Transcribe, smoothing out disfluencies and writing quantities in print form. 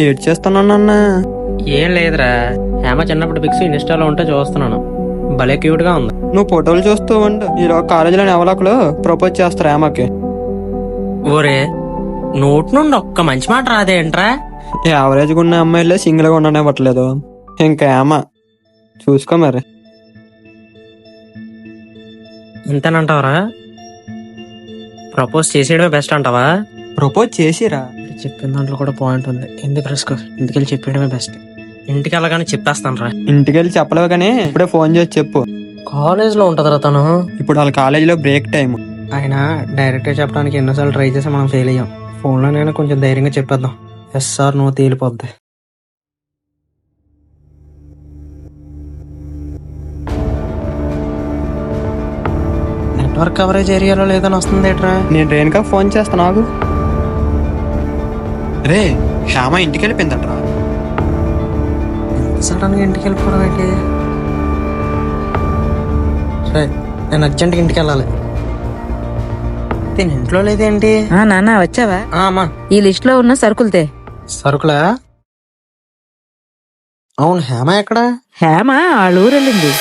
ఏడ్ చేస్తున్నానన్నా. ఏం లేదురా, హేమ చిన్నప్పుడు పిక్స్ ఇన్స్టాలో ఉంటే చూస్తున్నాను. భలే క్యూట్ గా ఉంది. నువ్వు ఫోటోలు చూస్తూ ఉండు. ఈలో కాలేజీలో ఎవరొకరు ప్రపోజ్ చేస్తారు ఏమకి. ఓరే, నోటి నుండి ఒక్క మంచి మాట రాదేంట్రా? యావరేజ్గా ఉన్న అమ్మాయిలే సింగిల్ గా ఉండనివ్వట్లేదు. ఇంకా ఏమ చూసుకో మరి. ఇంతేనంటావరా? ప్రపోజ్ చేసేయడమే బెస్ట్ అంటావా? ప్రపోజ్ చేసిరా. చెప్పిన దాంట్లో కూడా పాయింట్ ఉంది. ఎందుకు రిస్క్, ఇంటికెళ్ళి చెప్పేయడమే బెస్ట్. ఇంటికి వెళ్ళగానే చెప్పేస్తాను రా. ఇంటికెళ్ళి చెప్పలేవు కానీ ఇప్పుడే ఫోన్ చేసి చెప్పు. కాలేజ్ లో ఉంటదిరా తను. ఇప్పుడు వాళ్ళ కాలేజీలో బ్రేక్ టైం. ఆయన డైరెక్ట్ గా చెప్పడానికి ఎన్నోసార్లు ట్రై చేసి మనం ఫెయిల్ అయ్యాం. ఫోన్ లో నేను కొంచెం ధైర్యంగా చెప్పేద్దాం. ఎస్ సార్ నువ్వు తేలిపోద్ది. నెట్వర్క్ కవరేజ్ ఏరియాలో లేదని వస్తుంది ఏట్రా? నేను రేణుకా ఫోన్ చేస్తాను నాకు. రే శ్యామ ఇంటికి వెళ్ళిపోయిందట్రా. సడన్ గా ఇంటికి వెళ్ళిపోవడం ఏంటి? సరే, నేను అర్జెంట్గా ఇంటికి వెళ్ళాలి. దీని ఇంట్లో లేదేంటి? నాన్న వచ్చావా? అమ్మా, ఈ లిస్ట్ లో ఉన్న సరుకులతే. సరుకులా? అవును, హేమ ఎక్కడా? హేమ వాళ్ళ ఊరు వెళ్ళింది.